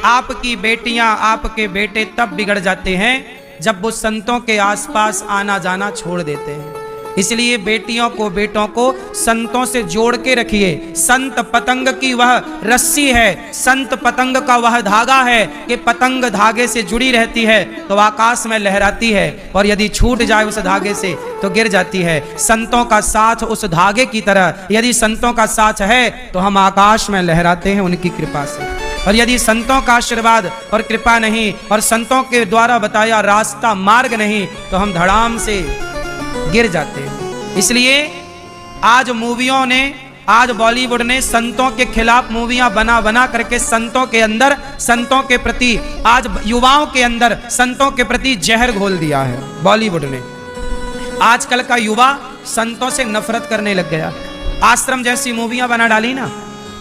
आपकी बेटियां, आपके बेटे तब बिगड़ जाते हैं जब वो संतों के आसपास आना जाना छोड़ देते हैं। इसलिए बेटियों को, बेटों को संतों से जोड़ के रखिए। संत पतंग की वह रस्सी है, संत पतंग का वह धागा है कि पतंग धागे से जुड़ी रहती है तो आकाश में लहराती है, और यदि छूट जाए उस धागे से तो गिर जाती है। संतों का साथ उस धागे की तरह, यदि संतों का साथ है तो हम आकाश में लहराते हैं उनकी कृपा से, और यदि संतों का आशीर्वाद और कृपा नहीं और संतों के द्वारा बताया रास्ता, मार्ग नहीं, तो हम धड़ाम से गिर जाते हैं। इसलिए आज मूवियों ने, आज बॉलीवुड ने संतों के खिलाफ मूवियां बना बना करके संतों के अंदर, संतों के प्रति, आज युवाओं के अंदर संतों के प्रति जहर घोल दिया है बॉलीवुड ने। आजकल का युवा संतों से नफरत करने लग गया। आश्रम जैसी मूवियां बना डाली ना,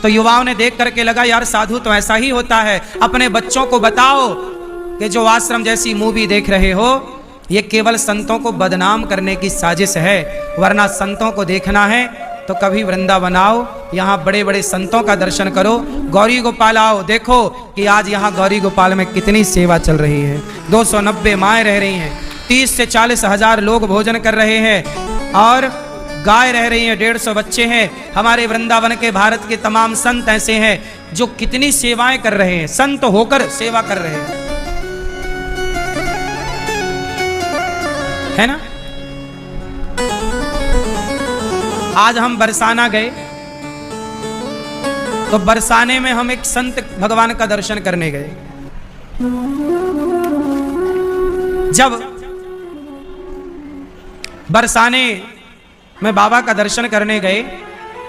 तो युवाओं ने देख करके लगा यार साधु तो ऐसा ही होता है। अपने बच्चों को बताओ कि जो आश्रम जैसी मूवी देख रहे हो ये केवल संतों को बदनाम करने की साजिश है, वरना संतों को देखना है तो कभी वृंदावन आओ, यहाँ बड़े बड़े संतों का दर्शन करो, गौरी गोपाल आओ, देखो कि आज यहाँ गौरी गोपाल में कितनी सेवा चल रही है। 290 माएँ रह रही हैं, 30 से 40 हजार लोग भोजन कर रहे हैं, और गाय रह रही हैं, 150 बच्चे हैं। हमारे वृंदावन के, भारत के तमाम संत ऐसे हैं जो कितनी सेवाएं कर रहे हैं, संत होकर सेवा कर रहे हैं, है ना। आज हम बरसाना गए तो बरसाने में हम एक संत भगवान का दर्शन करने गए। जब बरसाने में बाबा का दर्शन करने गए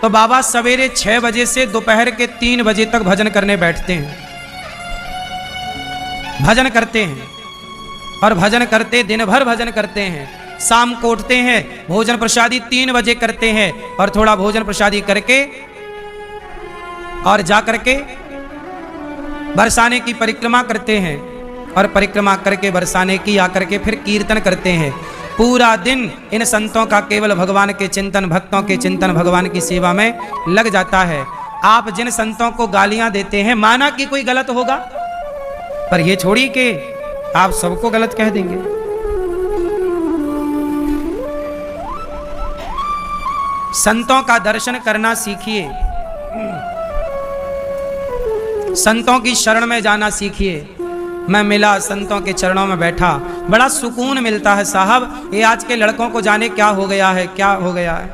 तो बाबा सवेरे 6 बजे से दोपहर के 3 बजे तक भजन करने बैठते हैं, भजन करते हैं, और भजन करते दिन भर भजन करते हैं। शाम को उठते हैं, भोजन प्रसादी 3 बजे करते हैं, और थोड़ा भोजन प्रसादी करके और जा करके बरसाने की परिक्रमा करते हैं, और परिक्रमा करके बरसाने की आकर के फिर कीर्तन करते हैं। पूरा दिन इन संतों का केवल भगवान के चिंतन, भक्तों के चिंतन, भगवान की सेवा में लग जाता है। आप जिन संतों को गालियां देते हैं, माना कि कोई गलत होगा, पर ये छोड़ी कि आप सबको गलत कह देंगे। संतों का दर्शन करना सीखिए, संतों की शरण में जाना सीखिए। मैं मिला, संतों के चरणों में बैठा, बड़ा सुकून मिलता है साहब। ये आज के लड़कों को जाने क्या हो गया है, क्या हो गया है।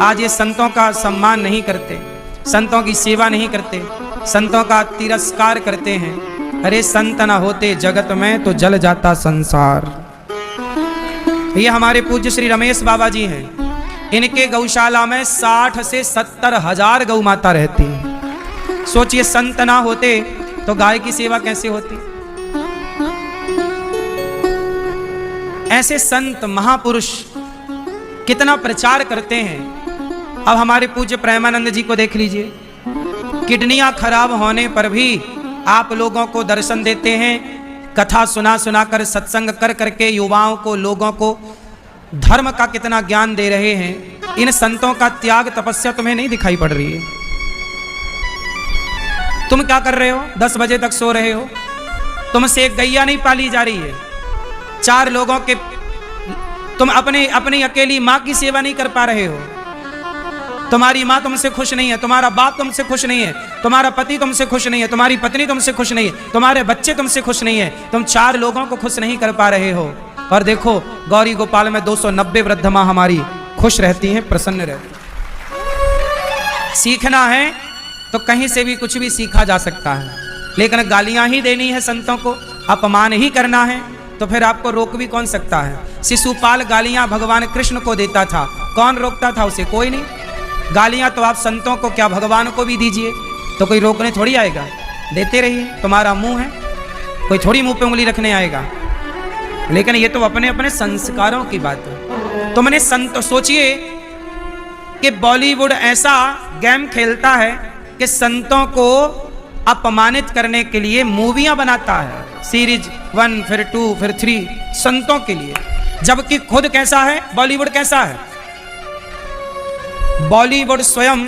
आज ये संतों का सम्मान नहीं करते, संतों की सेवा नहीं करते, संतों का तिरस्कार करते हैं। अरे संत न होते जगत में तो जल जाता संसार। ये हमारे पूज्य श्री रमेश बाबा जी हैं, इनके गौशाला में 60 से 70 हजार गौ माता रहती हैं। सोचिए संत ना होते तो गाय की सेवा कैसे होती। ऐसे संत महापुरुष कितना प्रचार करते हैं। अब हमारे पूज्य प्रेमानंद जी को देख लीजिए, किडनियां खराब होने पर भी आप लोगों को दर्शन देते हैं, कथा सुना सुनाकर, सत्संग कर करके युवाओं को, लोगों को धर्म का कितना ज्ञान दे रहे हैं। इन संतों का त्याग तपस्या तुम्हें नहीं दिखाई पड़ रही है। तुम क्या कर रहे हो? 10 बजे तक सो रहे हो, तुमसे एक गैया नहीं पाली जा रही है, 4 लोगों के, तुम अपनी अकेली माँ की सेवा नहीं कर पा रहे हो, तुम्हारी माँ तुमसे खुश नहीं है, तुम्हारा बाप तुमसे खुश नहीं है, तुम्हारा पति तुमसे खुश नहीं है, तुम्हारी पत्नी तुमसे खुश नहीं है, तुम्हारे बच्चे तुमसे खुश नहीं है, तुम 4 लोगों को खुश नहीं कर पा रहे हो। और देखो गौरी गोपाल में 290 वृद्ध माँ हमारी खुश रहती हैं, प्रसन्न रहती हैं। सीखना है तो कहीं से भी कुछ भी सीखा जा सकता है, लेकिन गालियां ही देनी है संतों को, अपमान ही करना है तो फिर आपको रोक भी कौन सकता है। शिशुपाल गालियां भगवान कृष्ण को देता था, कौन रोकता था उसे? कोई नहीं। गालियां तो आप संतों को क्या, भगवान को भी दीजिए तो कोई रोकने थोड़ी आएगा। देते रहिए, तुम्हारा मुंह है, कोई थोड़ी मुंह पे उंगली रखने आएगा। लेकिन ये तो अपने अपने संस्कारों की बात है। तुमने संत, सोचिए कि बॉलीवुड ऐसा गेम खेलता है कि संतों को अपमानित करने के लिए मूवियां बनाता है, सीरीज 1 फिर 2 फिर 3 संतों के लिए, जबकि खुद कैसा है बॉलीवुड? कैसा है बॉलीवुड? स्वयं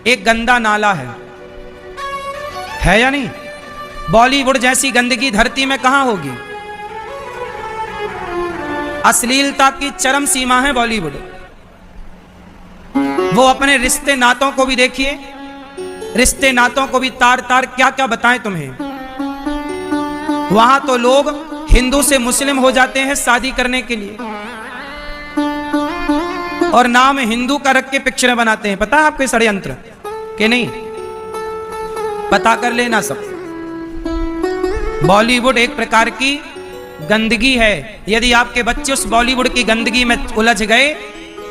एक गंदा नाला है या नहीं? बॉलीवुड जैसी गंदगी धरती में कहां होगी? अश्लीलता की चरम सीमा है बॉलीवुड। वो अपने रिश्ते नातों को भी देखिए, रिश्ते नातों को भी तार तार क्या क्या बताएं तुम्हें। वहां तो लोग हिंदू से मुस्लिम हो जाते हैं शादी करने के लिए, और नाम हिंदू का रख के पिक्चरें बनाते हैं। पता है आपको षड्यंत्र कि नहीं? पता कर लेना सब। बॉलीवुड एक प्रकार की गंदगी है। यदि आपके बच्चे उस बॉलीवुड की गंदगी में उलझ गए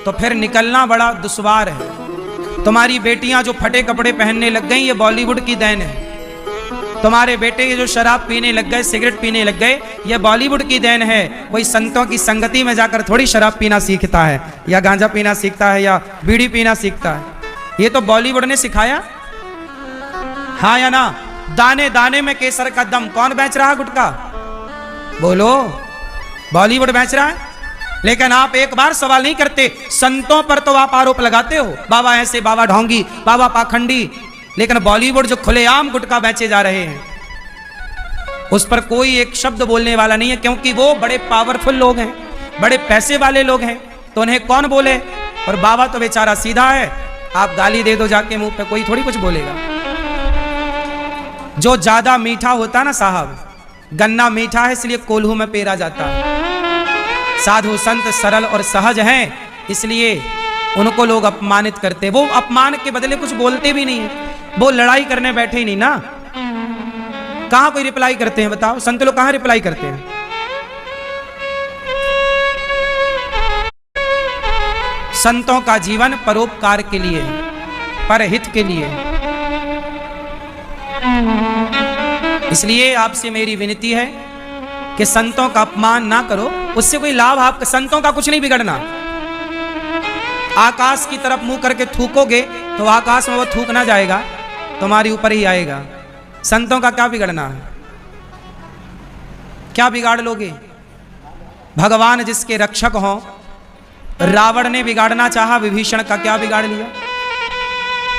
तो फिर निकलना बड़ा दुश्वार है। तुम्हारी बेटियां जो फटे कपड़े पहनने लग गई, ये बॉलीवुड की देन है। तुम्हारे बेटे जो शराब पीने लग गए, सिगरेट पीने लग गए, ये बॉलीवुड की देन है। कोई संतों की संगति में जाकर थोड़ी शराब पीना सीखता है, या गांजा पीना सीखता है, या बीड़ी पीना सीखता है। ये तो बॉलीवुड ने सिखाया। हाँ या ना? दाने दाने में केसर का दम। कौन बेच रहा है गुटखा? बोलो। बॉलीवुड बेच रहा है। लेकिन आप एक बार सवाल नहीं करते। संतों पर तो आप आरोप लगाते हो, बाबा ऐसे, बाबा ढोंगी, बाबा पाखंडी। लेकिन बॉलीवुड जो खुलेआम गुटखा बेचे जा रहे हैं, उस पर कोई एक शब्द बोलने वाला नहीं है, क्योंकि वो बड़े पावरफुल लोग हैं, बड़े पैसे वाले लोग हैं, तो उन्हें कौन बोले। और बाबा तो बेचारा सीधा है, आप गाली दे दो जाके मुंह पे, कोई थोड़ी कुछ बोलेगा। जो ज्यादा मीठा होता ना साहब, गन्ना मीठा है इसलिए कोल्हू में पेरा जाता है। साधु संत सरल और सहज हैं, इसलिए उनको लोग अपमानित करते। वो अपमान के बदले कुछ बोलते भी नहीं है, वो लड़ाई करने बैठे ही नहीं ना। कहां कोई रिप्लाई करते हैं बताओ? संत लोग कहां रिप्लाई करते हैं? संतों का जीवन परोपकार के लिए, परहित के लिए। इसलिए आपसे मेरी विनती है कि संतों का अपमान ना करो, उससे कोई लाभ आपका, संतों का कुछ नहीं बिगड़ना। आकाश की तरफ मुंह करके थूकोगे तो आकाश में वो थूक ना जाएगा, तुम्हारे ऊपर ही आएगा। संतों का क्या बिगड़ना है? क्या बिगाड़ लोगे? भगवान जिसके रक्षक हों, रावण ने बिगाड़ना चाहा विभीषण का, क्या बिगाड़ लिया?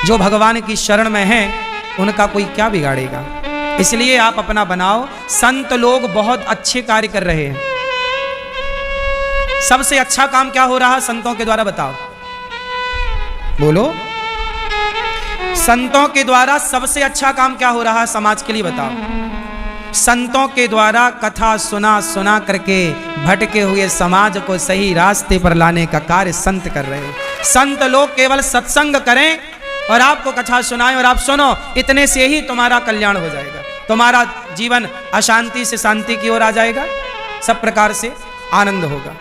जो भगवान की शरण में है उनका कोई क्या बिगाड़ेगा? इसलिए आप अपना बनाओ। संत लोग बहुत अच्छे कार्य कर रहे हैं। सबसे अच्छा काम क्या हो रहा है संतों के द्वारा? बताओ, बोलो। संतों के द्वारा सबसे अच्छा काम क्या हो रहा है समाज के लिए? बताओ। संतों के द्वारा कथा सुना सुना करके भटके हुए समाज को सही रास्ते पर लाने का कार्य संत कर रहे हैं। संत लोग केवल सत्संग करें और आपको कथा सुनाएं और आप सुनो, इतने से ही तुम्हारा कल्याण हो जाएगा। तुम्हारा जीवन अशांति से शांति की ओर आ जाएगा, सब प्रकार से आनंद होगा।